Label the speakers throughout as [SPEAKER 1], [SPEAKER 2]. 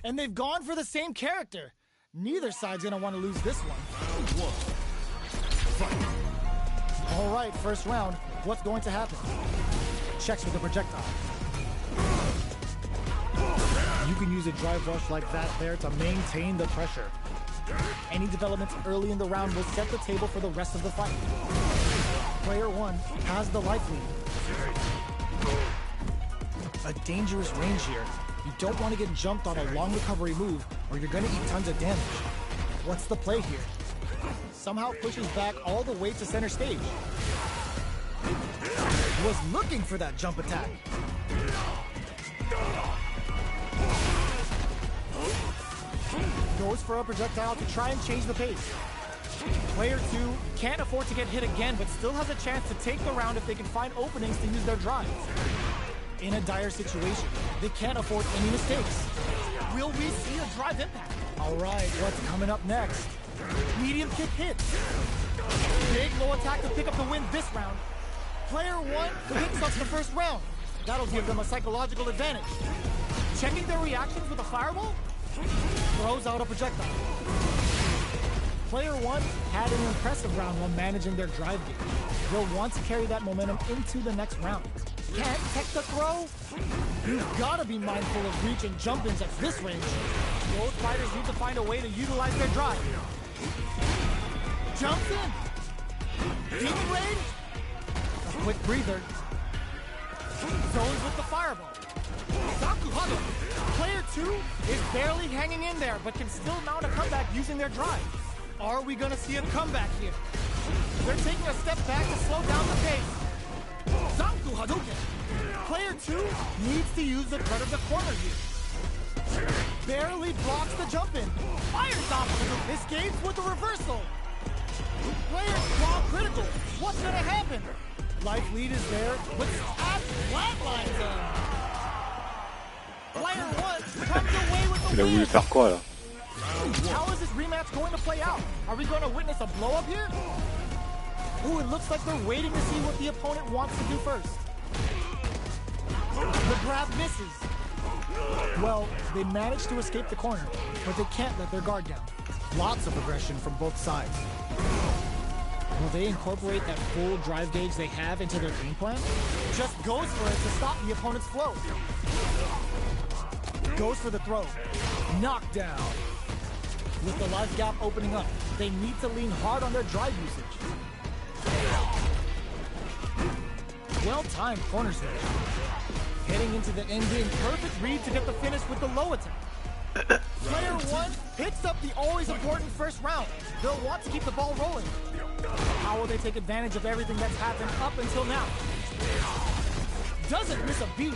[SPEAKER 1] And they've gone for the same character. Neither side's gonna want to lose this one.
[SPEAKER 2] Round 1. Fight.
[SPEAKER 1] All right, first round. What's going to happen? Checks with the projectile. You can use a drive rush like that there to maintain the pressure. Any developments early in the round will set the table for the rest of the fight. Player 1 has the life lead. A dangerous range here. You don't want to get jumped on a long recovery move or you're going to eat tons of damage. What's the play here? Somehow pushes back all the way to center stage. Was looking for that jump attack. Goes for a projectile to try and change the pace. Player 2 can't afford to get hit again, but still has a chance to take the round if they can find openings to use their drives. In a dire situation, they can't afford any mistakes. Will we see a drive impact? All right, what's coming up next? Medium kick hits. Big low attack to pick up the win this round. Player 1 picks up the first round. That'll give them a psychological advantage. Checking their reactions with a fireball? Throws out a projectile. Player 1 had an impressive round while managing their drive game. They'll want to carry that momentum into the next round. Can't tech the throw? You've got to be mindful of reach and jump-ins at this range. Both fighters need to find a way to utilize their drive. Jumps in. Deep range. A quick breather. Zones with the fireball. Sakuhado. Player 2 is barely hanging in there, but can still mount a comeback using their drive. Are we going to see a comeback here? They're taking a step back to slow down the pace. Zanku Hadouken! Player 2 needs to use the threat of the corner here. Barely blocks the jump in. Fires off. Escapes with the reversal. Player draw critical. What's gonna happen? Life lead is there, but Stab flatlines him. Player 1 comes away with the
[SPEAKER 3] Il a voulu
[SPEAKER 1] win.
[SPEAKER 3] faire quoi là?
[SPEAKER 1] How is this rematch going to play out? Are we going to witness a blow up here? Ooh, it looks like they're waiting to see what the opponent wants to do first. The grab misses. Well, they managed to escape the corner, but they can't let their guard down. Lots of aggression from both sides. Will they incorporate that full drive gauge they have into their game plan? Just goes for it to stop the opponent's flow. Goes for the throw. Knockdown. With the life gap opening up, they need to lean hard on their drive usage. Well-timed corner switch. Heading into the end game, perfect read to get the finish with the low attack. Player 1 picks up the always important first round. They'll want to keep the ball rolling. How will they take advantage of everything that's happened up until now? Doesn't miss a beat.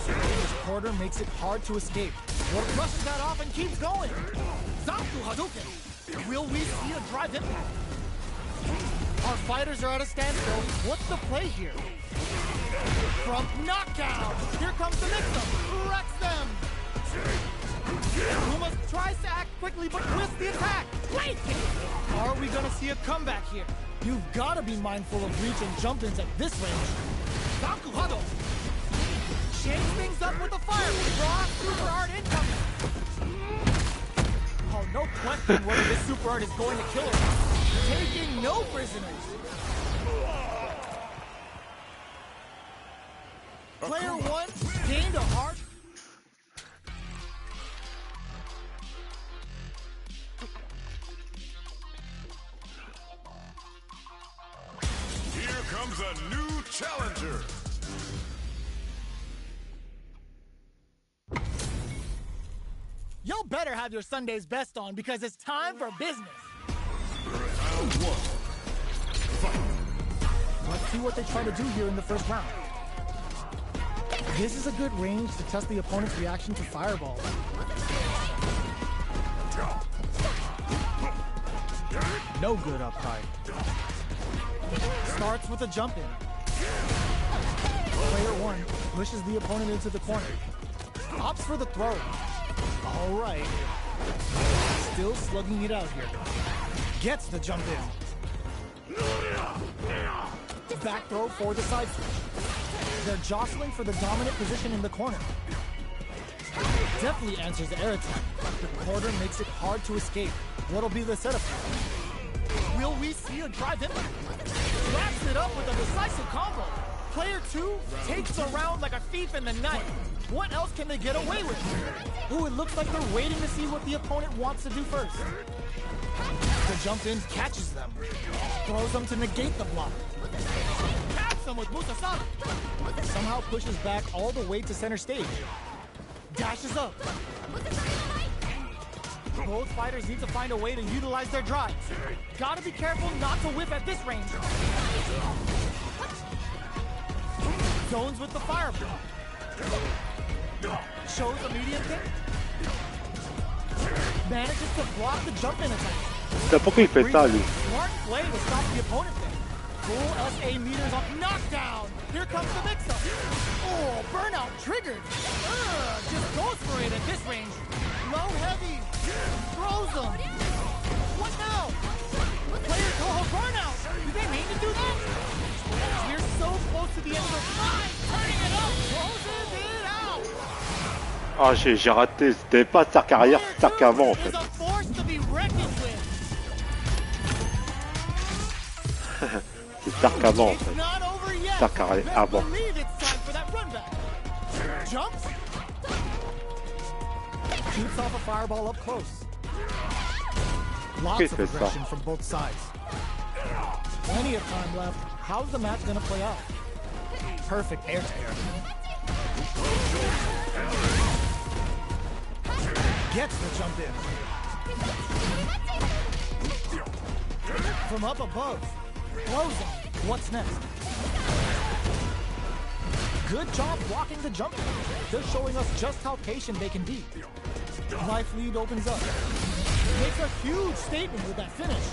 [SPEAKER 1] This quarter makes it hard to escape. What brushes that off and keeps going? Zanku Hadouken! Will we see a drive impact? Our fighters are at a standstill. What's the play here? From knockout! Here comes the mix-up! Wrecks them! Akuma tries to act quickly but twists the attack! Wait! Are we gonna see a comeback here? You've gotta be mindful of reach and jump-ins at this range. Zanku Hado! Change things up with the fire! Raw super art incoming! Oh, no question whether this super art is going to kill her. Taking no prisoners! Player 1 gained a heart.
[SPEAKER 2] Here comes a new challenger.
[SPEAKER 1] Y'all better have your Sunday's best on because it's time for business.
[SPEAKER 2] Round 1. Fight.
[SPEAKER 1] Let's see what they try to do here in the first round. This is a good range to test the opponent's reaction to fireballs. No good up high. Starts with a jump in. Player 1 pushes the opponent into the corner. Opts for the throw. All right. Still slugging it out here. Gets the jump in. Back throw for the side switch. They're jostling for the dominant position in the corner. Definitely answers the air attack. The quarter makes it hard to escape. What'll be the setup? Will we see a drive in? Wraps it up with a decisive combo. Player 2 takes the round like a thief in the night. What else can they get away with? Ooh, it looks like they're waiting to see what the opponent wants to do first. The jump in catches them. Throws them to negate the block. Taps them with Musasada. Somehow pushes back all the way to center stage. Dashes up. Both fighters need to find a way to utilize their drives. Gotta be careful not to whiff at this range. Zones with the fireball. Shows a medium kick. Manages to block the jump-in attack.
[SPEAKER 3] Pourquoi il fait ça, lui?
[SPEAKER 1] Smart play to stop the opponent there. Full SA meters on knockdown. Here comes the mix-up. Oh, burnout triggered. Just goes for it at this range. Low heavy. Throws them. What now? Player Toho burnout. Did they mean to do that? We're so close to the end of the fight. Turning it up. Closes it out.
[SPEAKER 3] Ah, j'ai raté. C'était pas Stark arrière, Stark avant en fait. C'est Stark avant en fait. Stark avant.
[SPEAKER 1] Shoots off a fireball up close. Lots of aggression from both sides. Plenty of time left. How's the match gonna play out? Perfect air to air. Gets the jump in. From up above. Throws him. What's next? Good job blocking the jump in. They're showing us just how patient they can be. Life lead opens up. Makes a huge statement with that finish.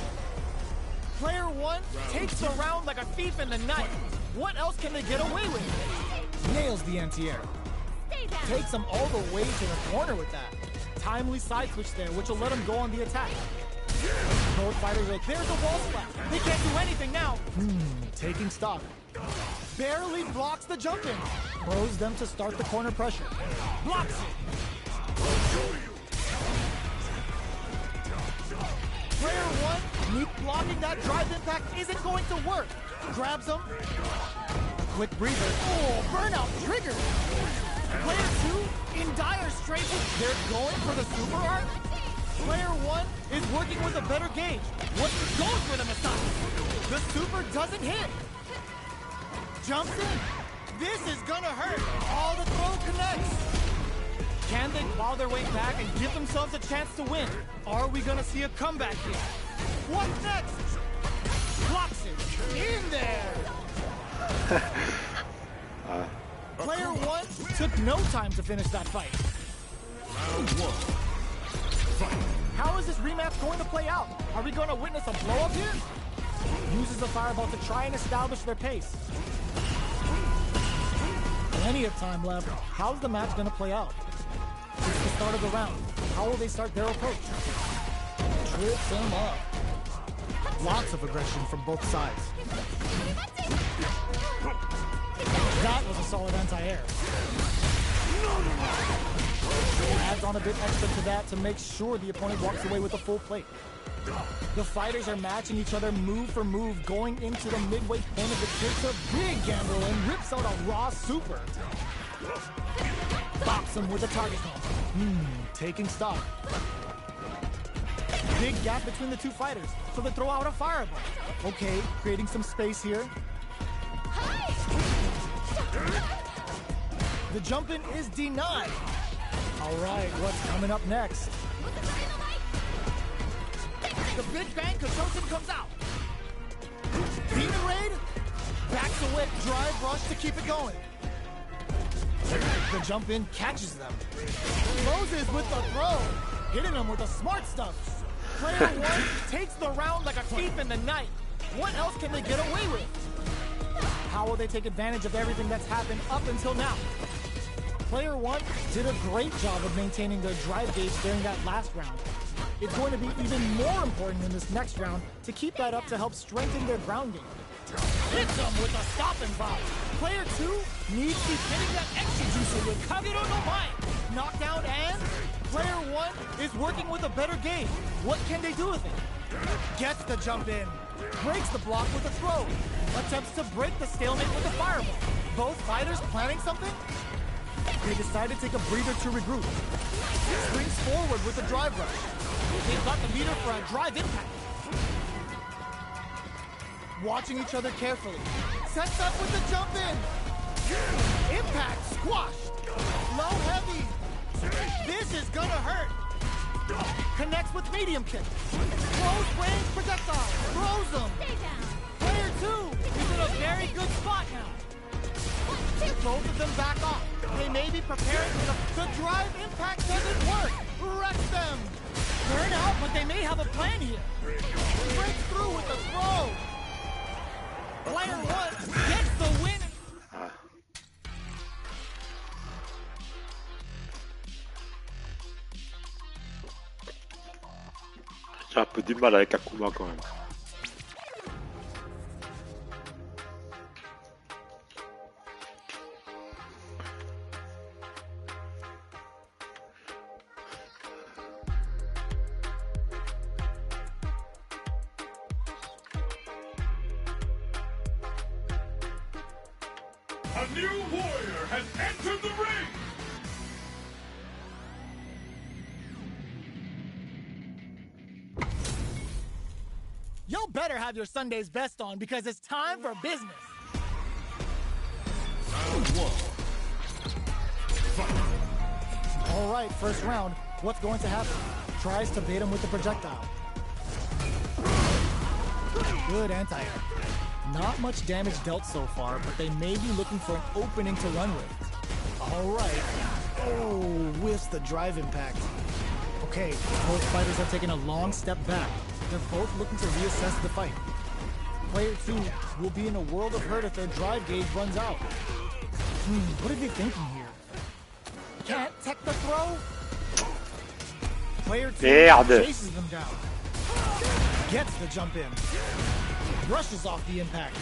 [SPEAKER 1] Player 1 takes the round like a thief in the night. What else can they get away with? Nails the anti-air. Takes them all the way to the corner with that. Timely side switch there, which will let him go on the attack. Both fighters are like, there's a wall slap. They can't do anything now. Taking stock. Barely blocks the jump in. Throws them to start the corner pressure. Blocks it. Player 1, blocking that drive impact isn't going to work. Grabs him. Quick breather. Oh, burnout triggered. Player 2, in dire straits, they're going for the super art. Player 1 is working with a better gauge. What's going for the massage? The super doesn't hit. Jumps in. This is gonna hurt. All the throw connects. Can they claw their way back and give themselves a chance to win? Are we gonna see a comeback here? What's next? Blocks it. In there. Player 1 took no time to finish that fight.
[SPEAKER 2] Round 1. Fight.
[SPEAKER 1] How is this rematch going to play out? Are we going to witness a blow-up here? Uses the fireball to try and establish their pace. Plenty of time left. How's the match going to play out? It's the start of the round. How will they start their approach? Trips them up. Lots of aggression from both sides. That was a solid anti-air. Adds on a bit extra to that to make sure the opponent walks away with a full plate. The fighters are matching each other move for move, going into the midway point of the takes a big gamble and rips out a raw super. Bops him with a target call. Taking stock. Big gap between the two fighters, so they throw out a fireball. Okay, creating some space here. The jump-in is denied. All right, what's coming up next? The Big Bang Kashoshin comes out. Demon Raid backs away, drive rush to keep it going. The jump-in catches them. Moses with the throw, hitting them with the smart stuff. Player 1 takes the round like a thief in the night. What else can they get away with? How will they take advantage of everything that's happened up until now? Player 1 did a great job of maintaining their drive gauge during that last round. It's going to be even more important in this next round to keep that up to help strengthen their ground game. hits him with a stopping block. Player 2 needs to hitting that extra juicer with Kagero no Mai. Knockdown, and player 1 is working with a better game. What can they do with it? Gets the jump in. Breaks the block with a throw. Attempts to break the stalemate with a fireball. Both fighters planning something? They decide to take a breather to regroup. Springs forward with a drive rush. They've got the meter for a drive impact. Watching each other carefully. Sets up with the jump in. Impact squashed. Low heavy. This is gonna hurt. Connects with medium kick. Close range projectile. Throws them. Player 2 is in a very good spot now. Both of them back off. They may be preparing for the drive impact doesn't work. Wrecks them. Burn out, but they may have a plan here. Breaks through with a throw. Player 1 gets the win.
[SPEAKER 3] J'ai un peu du mal avec Akuma quand même.
[SPEAKER 2] A new warrior has entered the ring!
[SPEAKER 1] Y'all better have your Sunday's best on because it's time for business.
[SPEAKER 2] Round 1. Fight.
[SPEAKER 1] All right, first round. What's going to happen? Tries to bait him with the projectile. Good anti-air. Not much damage dealt so far, but they may be looking for an opening to run with. All right. Oh, whiffs the drive impact. Okay, both fighters have taken a long step back. They're both looking to reassess the fight. Player 2 will be in a world of hurt if their drive gauge runs out. What are they thinking here? Can't tech the throw? Player 2 chases them down. Gets the jump in. Brushes off the impact.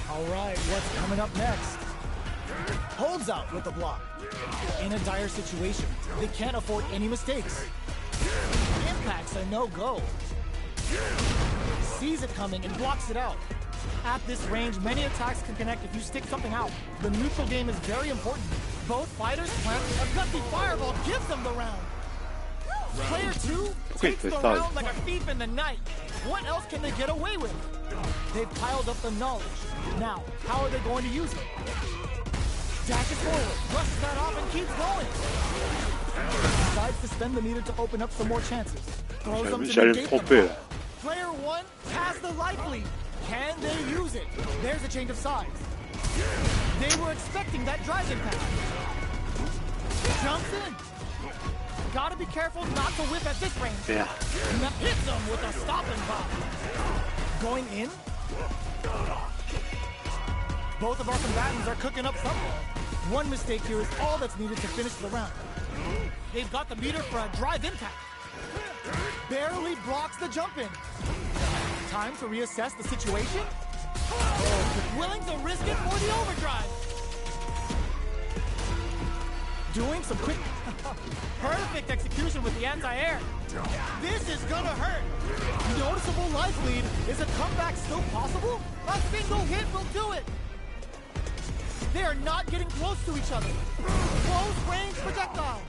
[SPEAKER 1] All right, what's coming up next? Holds out with the block. In a dire situation, they can't afford any mistakes. Impact's a no-go. Sees it coming and blocks it out. At this range, many attacks can connect if you stick something out. The neutral game is very important. Both fighters plant a gutsy fireball gives them the round. Player 2 takes the round like a thief in the night. What else can they get away with? They've piled up the knowledge. Now, how are they going to use it? Jacq is forward, brushes that off and keeps going. Decides to spend the meter to open up some more chances. Throws them to negate the block. Player 1 has the life lead. Can they use it? There's a change of sides. They were expecting that drive impact. Jumps in. Gotta be careful not to whip at this range.
[SPEAKER 3] Yeah.
[SPEAKER 1] Hits them with a stopping block. Going in. Both of our combatants are cooking up something. One mistake here is all that's needed to finish the round. They've got the meter for a drive impact. Barely blocks the jump in. Time to reassess the situation. Willing to risk it for the overdrive. Doing some quick... Perfect execution with the anti-air. This is gonna hurt. Noticeable life lead. Is a comeback still possible? A single hit will do it. They are not getting close to each other. Close range projectile.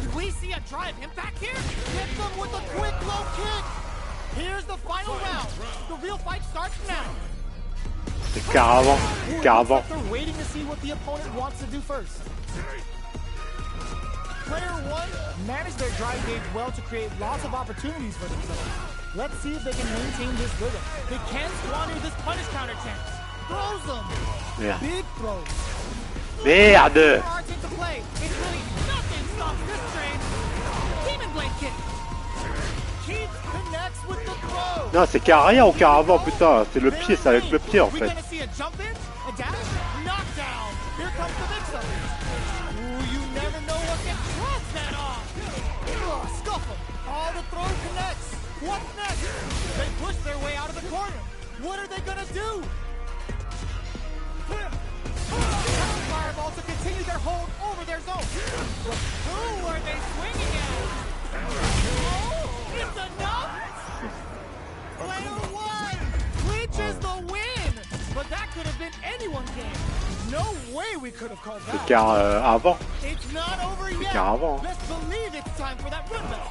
[SPEAKER 1] Did we see a drive impact here? Hit them with a quick low kick. Here's the final round. The real fight starts now.
[SPEAKER 3] They're
[SPEAKER 1] waiting to see what the opponent wants to do first. Player 1 managed their drive gauge well to create lots of opportunities for themselves. Let's see if they can maintain this rhythm. They can't squander this punish counter chance. Throws them.
[SPEAKER 3] Yeah.
[SPEAKER 1] Big throws.
[SPEAKER 3] Merde.
[SPEAKER 1] To play. It's really nothing stops this train. Demon blade kick. Keith connects with the throw.
[SPEAKER 3] Non, c'est carré ou carrément, putain. C'est le pied, c'est avec le pied en fait.
[SPEAKER 1] We're gonna see a jump in, a dash, knockdown. Here comes the mix-up. Ooh, you never know what can cross that off. Scuffle. All the throw connects. What's next? They push their way out of the corner. What are they gonna do? been anyone's game. No way we could have called that.
[SPEAKER 3] Écart avant.
[SPEAKER 1] It's not over yet.
[SPEAKER 3] Écart avant.
[SPEAKER 1] Let's believe it's time for that run back.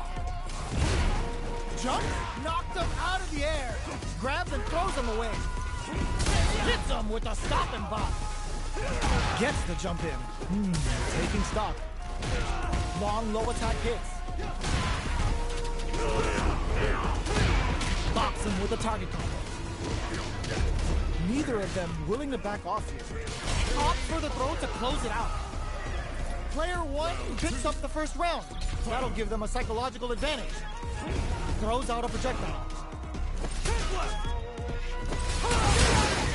[SPEAKER 1] Jump, knocked him out of the air. Grabs and throws him away. Hits him with a stop and bop. Gets the jump in. Taking stock. Long low attack hits. Stops him with a target combo. Neither of them willing to back off here. Opts for the throw to close it out. Player one picks up the first round. That'll give them a psychological advantage. Throws out a projectile.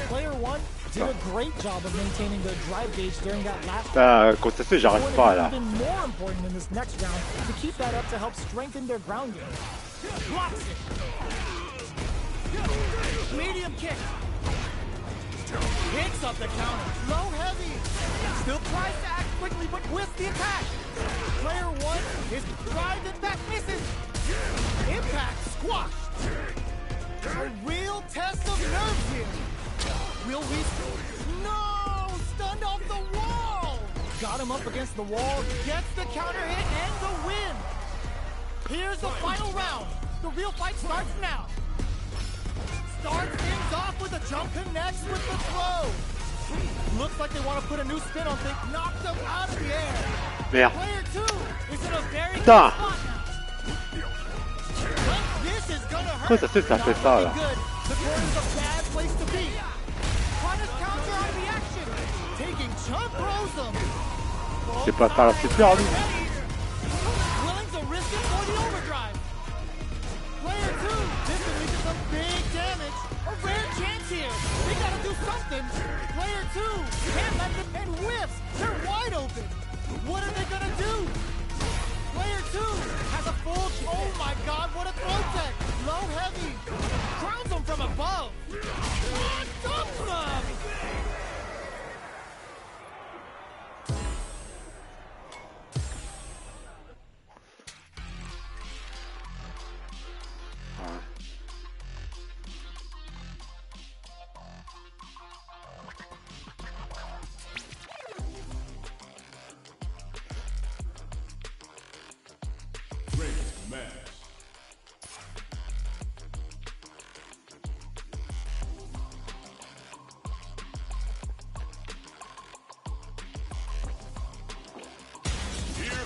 [SPEAKER 1] Player one did a great job of maintaining their drive gauge during that last round.
[SPEAKER 3] Contesté, j'arrive pas là.
[SPEAKER 1] Even more important in this next round to keep that up to help strengthen their ground game. Blocks it. Medium kick. Hits up the counter. Low heavy. Still tries to act quickly, but whiffs the attack. Player one is drive impact misses. Impact squashed. A real test of nerves here. Will we? No! Stunned off the wall! Got him up against the wall, gets the counter hit and the win! Here's the final round. The real fight starts now. Starts things off with a jump, connects with the throw. Looks like they want to put a new spin on things. Knocked them out of the air.
[SPEAKER 3] Merde.
[SPEAKER 1] Player two is in a very good
[SPEAKER 3] Putain.
[SPEAKER 1] spot now. This is gonna hurt.
[SPEAKER 3] Pourquoi ça se fait ça fait ça là?
[SPEAKER 1] Good. The corner's a bad place to be. Punish counter on the action. Taking chunk throws them.
[SPEAKER 3] C'est pas ça, c'est perdu.
[SPEAKER 1] Willing to risk it for the overdrive. Player two, this could lead to some big damage. A rare chance here. They gotta do something. Player two can't let them and whiffs. They're wide open. What are they gonna do? Player two has a full. Oh my God! What a throw tech. Low heavy. Crowns them from above. Dumps them.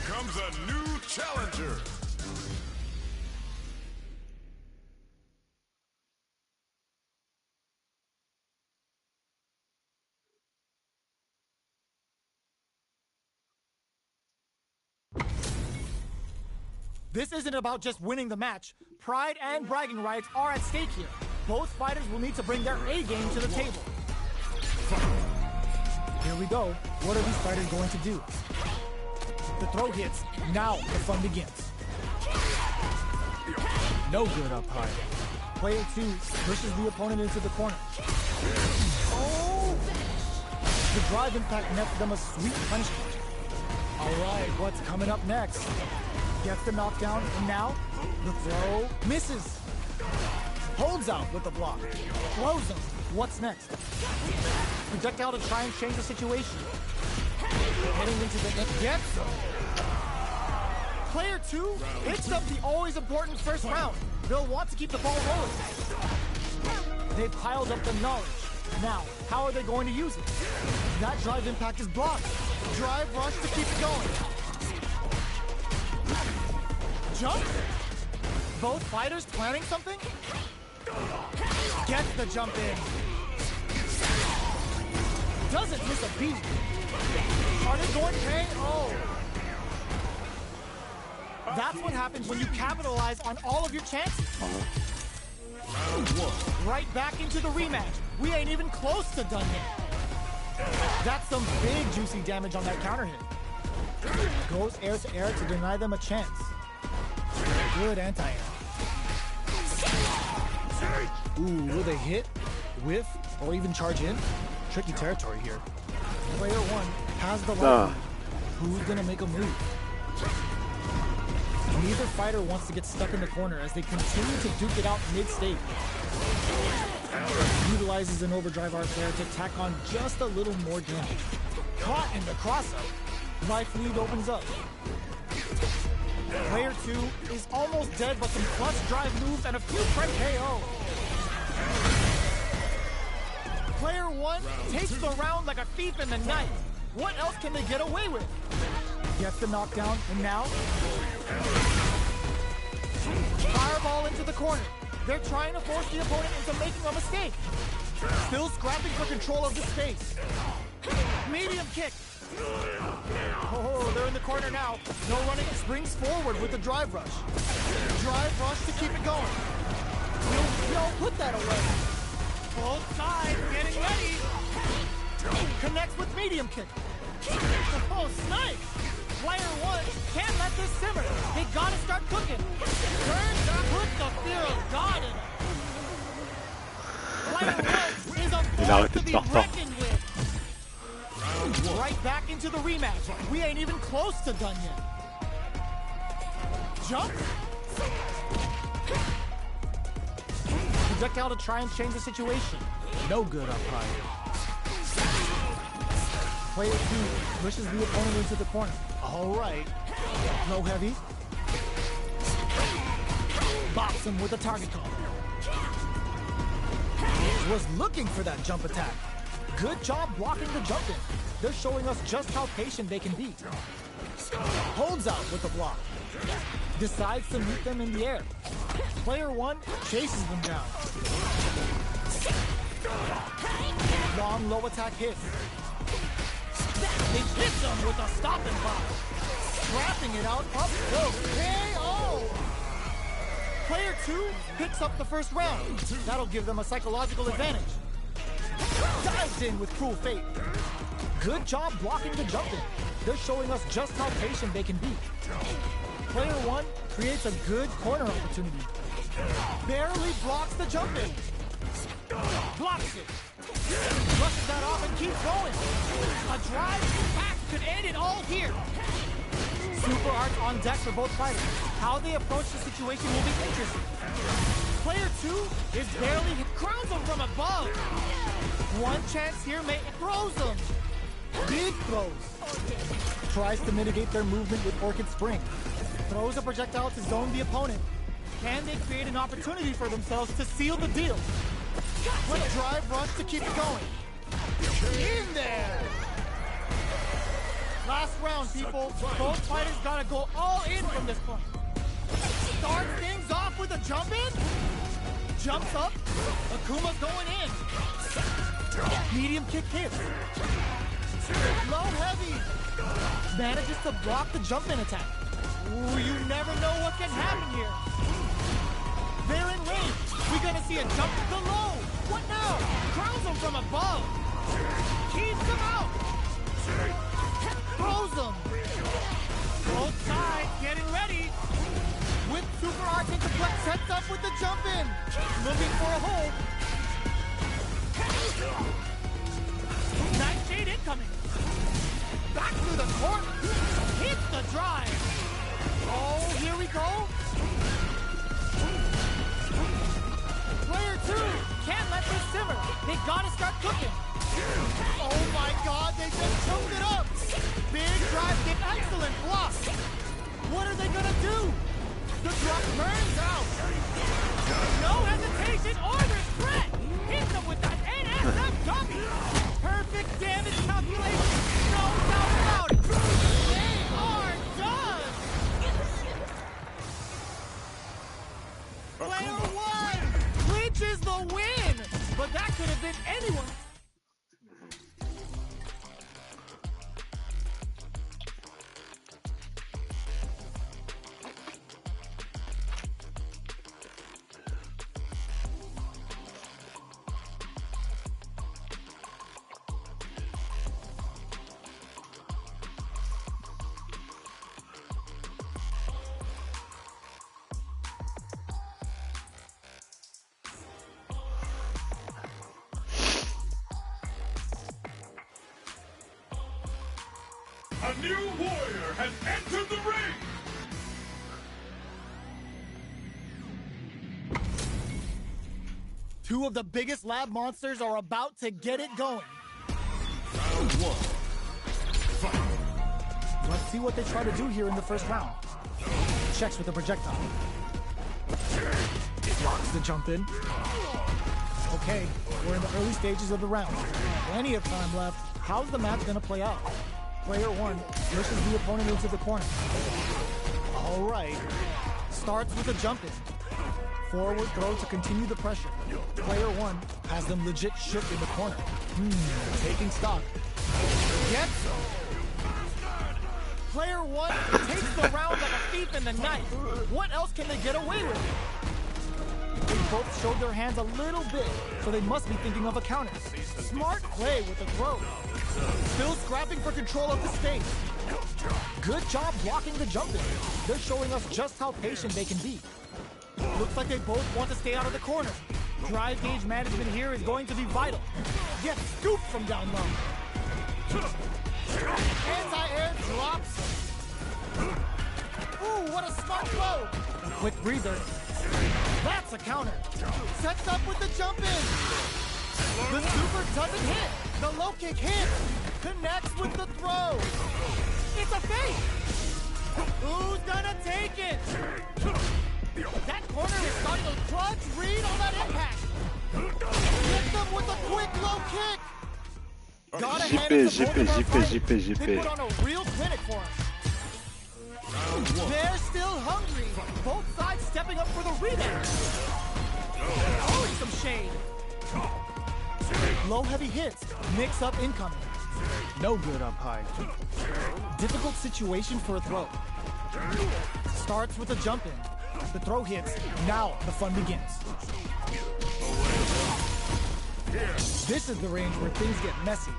[SPEAKER 2] Comes a new challenger.
[SPEAKER 1] This isn't about just winning the match. Pride and bragging rights are at stake here. Both fighters will need to bring their A game to the table. Here we go. What are these fighters going to do? The throw hits. Now the fun begins. No good up high. Player two pushes the opponent into the corner. Oh! The drive impact nets them a sweet punishment. All right, what's coming up next? Gets the knockdown, and now the throw misses. Holds out with the block. Throws him. What's next? Projectile to try and change the situation. Heading into the net. Gets him. Player two picks up the always important first round. They'll want to keep the ball rolling. They've piled up the knowledge. Now, how are they going to use it? That drive impact is blocked. Drive rush to keep it going. Jump? Both fighters planning something? Gets the jump in. Doesn't miss a beat. Are they going to pay? Oh. That's what happens when you capitalize on all of your chances. Right back into the rematch. We ain't even close to done yet. That's some big juicy damage on that counter hit. Goes air to deny them a chance. Good anti-air. Ooh, will they hit, whiff, or even charge in? Tricky territory here. Player one has the light. Who's gonna make a move? Neither fighter wants to get stuck in the corner as they continue to duke it out mid-stage. Utilizes an overdrive art there to tack on just a little more damage. Caught in the crossout. Life lead opens up. Player 2 is almost dead, but some clutch drive moves and a few prep KO. Player 1 takes the round like a thief in the night. What else can they get away with? Gets the knockdown, and now fireball into the corner. They're trying to force the opponent into making a mistake. Still scrapping for control of the space. Medium kick. Oh, they're in the corner now. No running, springs forward with the drive rush. Drive rush to keep it going. Yo, put that away. Both sides getting ready. Connects with medium kick. Oh, snipe. Player 1 can't let this simmer. They gotta start cooking. Turns up, put the fear of God in it. Player 1 is a force to be reckoned with. Right back into the rematch. We ain't even close to done yet. Jump. Projectile to try and change the situation. No good up high. Player 2 pushes the opponent into the corner. All right. Low heavy. Bops him with a target call. Was looking for that jump attack. Good job blocking the jump in. They're showing us just how patient they can be. Holds out with the block. Decides to meet them in the air. Player 1 chases them down. Long low attack hit. They hit them with a stopping block. Trapping it out up close. KO! Player 2 picks up the first round. That'll give them a psychological advantage. Dives in with cruel fate. Good job blocking the jump in. They're showing us just how patient they can be. Player 1 creates a good corner opportunity. Barely blocks the jump in. Blocks it. Brushes that off and keeps going. A drive attack could end it all here. Super arts on deck for both fighters. How they approach the situation will be interesting. Player 2 is barely crowns him from above. One chance here, throws them. Big throws. Tries to mitigate their movement with Orchid Spring. Throws a projectile to zone the opponent. Can they create an opportunity for themselves to seal the deal? With drive rush to keep it going. In there! Last round, people. Both fighters gotta go all in from this point. Starts things off with a jump in. Jumps up. Akuma's going in. Medium kick hits. Low heavy. Manages to block the jump in attack. Ooh, you never know what can happen here. They're in range. We're gonna see a jump to the low. What now? Crowns him from above. Keeps him out. Throws him. Both sides getting ready. With super arts into flex, sets up with the jump in. Looking for a hold. Nightshade incoming. Back to the court. Hits the drive. Oh, here we go. Player 2 can't let this simmer. They gotta start cooking. Oh my God, they just choked it up. Big drive kick, excellent block. What are they gonna do? The drop burns out. No hesitation or regret. Hit them with that NSF dummy. Perfect damage calculation. No doubt about it. They are done. Player 1 clinches the win. But that could have been anyone.
[SPEAKER 2] A new warrior has entered the ring!
[SPEAKER 1] Two of the biggest lab monsters are about to get it going.
[SPEAKER 2] Round one. Fight.
[SPEAKER 1] Let's see what they try to do here in the first round. Checks with the projectile. Blocks the jump in. Okay, we're in the early stages of the round. Plenty of time left. How's the match gonna play out? Player one pushes the opponent into the corner. All right. Starts with a jump in. Forward throw to continue the pressure. Player one has them legit shook in the corner. Taking stock. Gets him. Player one takes the round like a thief in the night. What else can they get away with? They both showed their hands a little bit, so they must be thinking of a counter. Smart play with the throw. Still scrapping for control of the stage. Good job blocking the jump in. They're showing us just how patient they can be. Looks like they both want to stay out of the corner. Drive gauge management here is going to be vital. Gets scooped from down low. Anti-air drops. Ooh, what a smart throw. A quick breather. That's a counter. Sets up with the jump in. The super doesn't hit. The low kick hits. Connects with the throw. It's a fake. Who's gonna take it? That corner is starting to clutch. Read on that impact. Hits them with a quick low kick. Gotta hand it to both of our fighters. They put on a real clinic for us. They're still hungry. Both sides stepping up for the rematch. Throwing some shade. Low heavy hits. Mix up incoming. No good up high. Difficult situation for a throw. Starts with a jump in. The throw hits. Now the fun begins. This is the range where things get messy.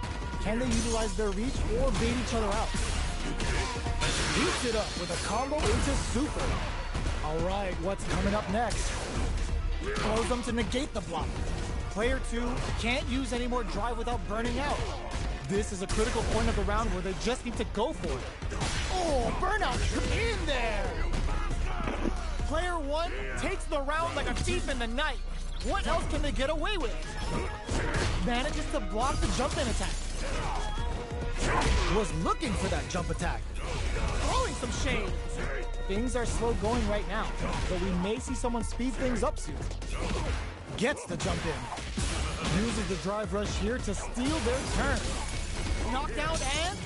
[SPEAKER 1] Can they utilize their reach or bait each other out? Beats it up with a combo into super. All right, what's coming up next? Throws them to negate the block. Player two can't use any more drive without burning out. This is a critical point of the round where they just need to go for it. Oh, burnout in there! Player one takes the round like a thief in the night. What else can they get away with? Manages to block the jump in attack. Was looking for that jump attack. Throwing some shade. Things are slow going right now, but we may see someone speed things up soon. Gets the jump in. Uses the drive rush here to steal their turn. Knockdown and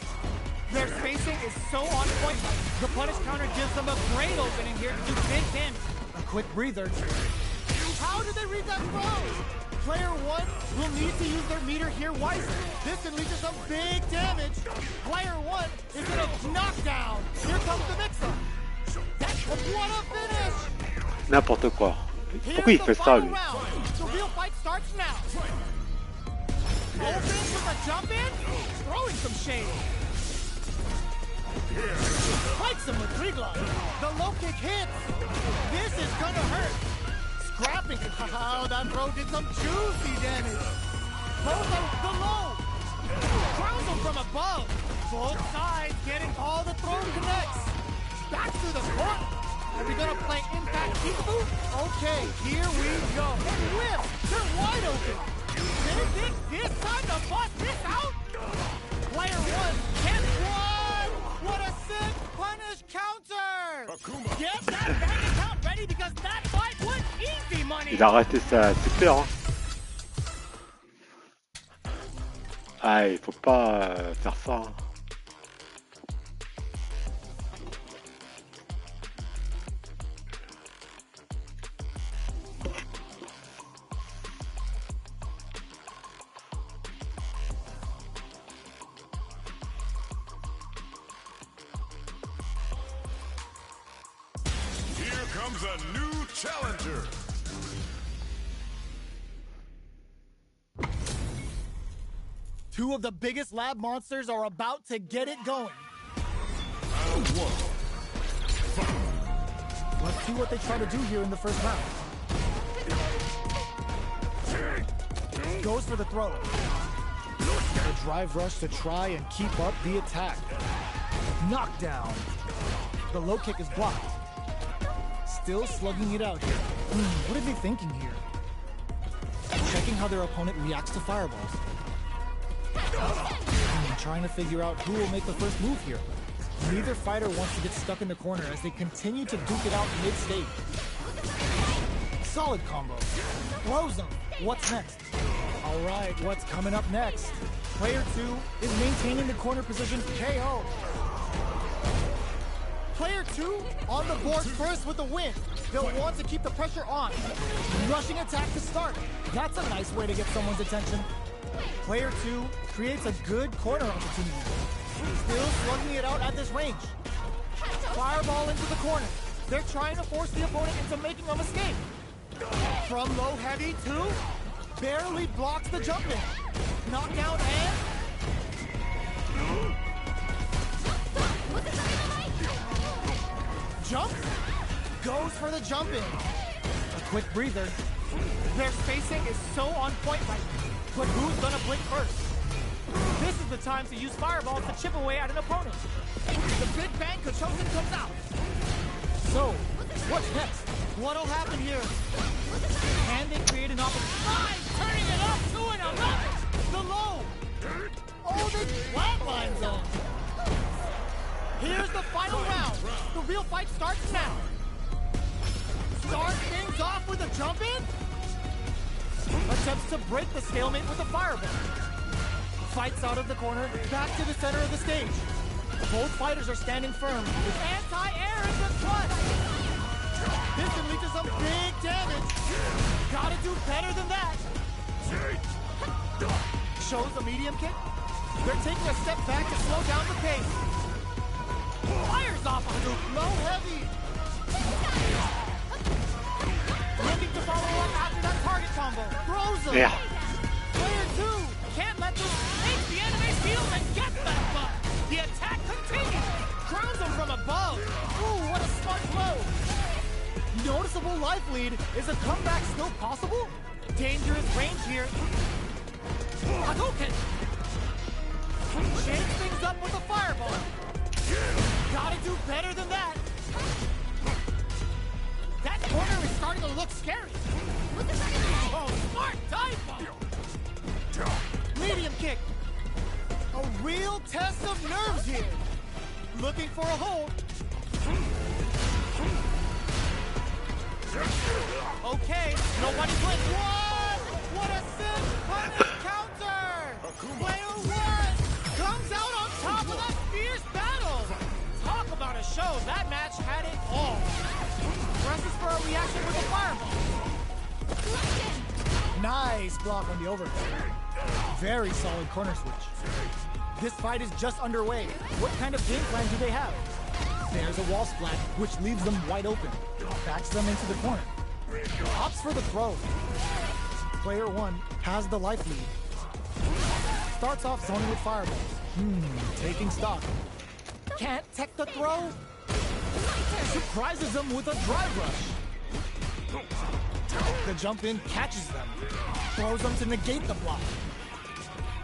[SPEAKER 1] their spacing is so on point. The punish counter gives them a great opening here to do big damage. A quick breather. How did they read that throw? Player one will need to use their meter here wisely. This can lead to some big damage. Player one is in a knockdown. Here comes the mix-up. What a finish!
[SPEAKER 3] N'importe quoi. Pourquoi il fait ça, lui?
[SPEAKER 1] The real fight starts now. Opens with a jump in, throwing some shade. Spikes him with three glove. The low kick hits. This is gonna hurt. Scrapping. Oh, that throw did some juicy damage. Both are the low. Crowns him from above. Both sides getting all the throw connects. Back to the court. Are we gonna play impact peekaboo? Okay, here we go. And whip. They're wide open. They think this time to bust this out? Player one gets one. What a sick punish counter.
[SPEAKER 2] Akuma.
[SPEAKER 1] Get that bank account ready because that fight was easy money.
[SPEAKER 3] Il a arrêté ça, c'est clair. Hein. Ah, il faut pas faire ça. Hein.
[SPEAKER 2] Comes a new challenger.
[SPEAKER 1] Two of the biggest lab monsters are about to get it going.
[SPEAKER 2] Round one. Fight.
[SPEAKER 1] Let's see what they try to do here in the first round. Goes for the throw. A drive rush to try and keep up the attack. Knockdown. The low kick is blocked. Still slugging it out here. What are they thinking here? checking how their opponent reacts to fireballs. Trying to figure out who will make the first move here. Neither fighter wants to get stuck in the corner as they continue to duke it out mid-stage. Solid combo. Blows them. What's next? Alright, what's coming up next? Player 2 is maintaining the corner position KO. Player 2 on the board first with the win. They'll want to keep the pressure on. Rushing attack to start. That's a nice way to get someone's attention. Player 2 creates a good corner opportunity. Still slugging it out at this range. Fireball into the corner. They're trying to force the opponent into making a mistake. From low heavy to barely blocks the jump in. Knockdown and jump. Goes for the jump in. A quick breather. Their spacing is so on point right now. But who's gonna blink first? This is the time to use fireballs to chip away at an opponent. The Big Bang Kachosen comes out. So, what's next? What'll happen here? Can they create an opportunity? Turning it up to an 11! The low! Oh, they flatline zone! Here's the final round. The real fight starts now. Start things off with a jump in? Attempts to break the stalemate with a fireball. Fights out of the corner, back to the center of the stage. Both fighters are standing firm with anti-air in the clutch. This can lead to some big damage. Gotta do better than that. Shows a medium kick. They're taking a step back to slow down the pace. Fires off a loop, low heavy. Looking to follow up after that target combo. Throws him.
[SPEAKER 3] Yeah.
[SPEAKER 1] Player 2 can't let this make the enemy feel and get that butt. The attack continues. Crowns him from above. Ooh, what a smart blow. Noticeable life lead. Is a comeback still possible? Dangerous range here. Hadouken. Shakes things up with a fireball. Gotta do better than that. That corner is starting to look scary. Oh, smart dive bomb. Medium kick. A real test of nerves here. Looking for a hold. Okay, nobody blinked. What a sick punish counter! Player 1 comes out on top of that fierce battle. Talk about a show. That match had it all. Presses for a reaction with a fireball. Nice block on the overhead. Very solid corner switch. This fight is just underway. What kind of game plan do they have? There's a wall splat, which leaves them wide open. Backs them into the corner. Opts for the throw. Player 1 has the life lead. Starts off zoning with fireballs. Taking stock. Can't tech the throw. Surprises them with a drive rush. The jump in catches them. Throws them to negate the block.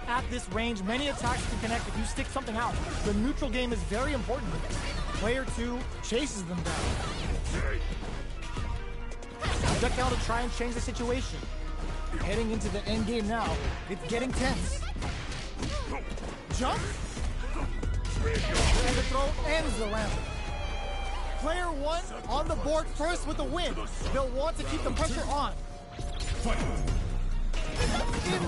[SPEAKER 1] At this range, many attacks can connect if you stick something out. The neutral game is very important. Player 2 chases them down. Projectile to try and change the situation. Heading into the end game now. It's getting tense. Jump. And the throw ends the round. Player 1 on the board first with the win. They'll want to keep the pressure on.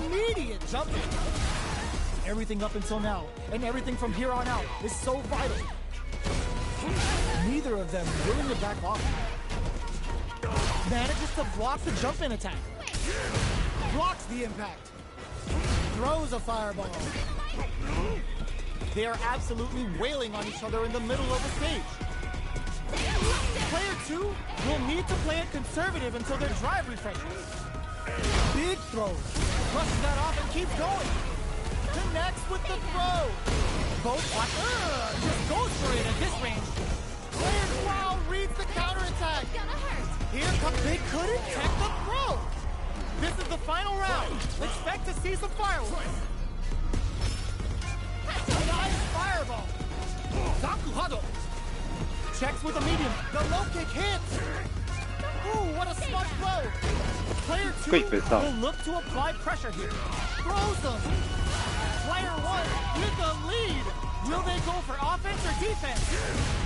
[SPEAKER 1] Immediate jump in. Everything up until now, and everything from here on out, is so vital. Neither of them willing to back off. Manages to block the jump in attack. Blocks the impact. Throws a fireball. They are absolutely wailing on each other in the middle of the stage. Player 2 will need to play it conservative until their drive refreshes. Big throws. Brushes that off and keeps going. Connects with the throw. Both just goes for it at this range. Player 12 reads the counterattack. Here comes, they couldn't check the throw. This is the final round. Expect to see some fireworks. Nice fireball. Zaku Hado. Checks with a medium. The low kick hits. Ooh, what a smart throw! Player 2
[SPEAKER 3] Pourquoi il fait ça?
[SPEAKER 1] will look to apply pressure here. Throws them. Player 1 with the lead. Will they go for offense or defense?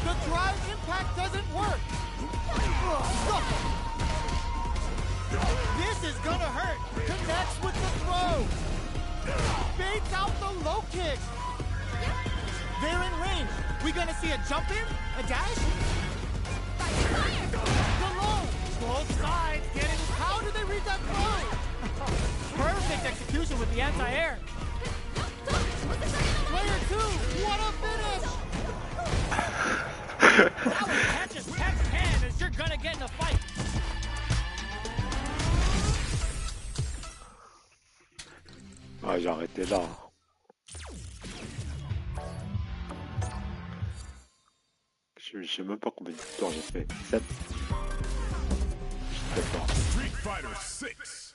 [SPEAKER 1] The drive impact doesn't work. Ugh, this is gonna hurt. Connects with the throw. Baits out the low kick. They're in range. We gonna see a jump in? A dash? The low. Both sides getting. How did they read that throw? Perfect execution with the anti-air. Player 2, what a finish! That one catches Pep's hand as you're gonna get in a fight.
[SPEAKER 3] Ah, j'ai arrêté là. Je sais même pas combien de victoires j'ai fait. 7. Je sais pas.
[SPEAKER 2] Street Fighter 6.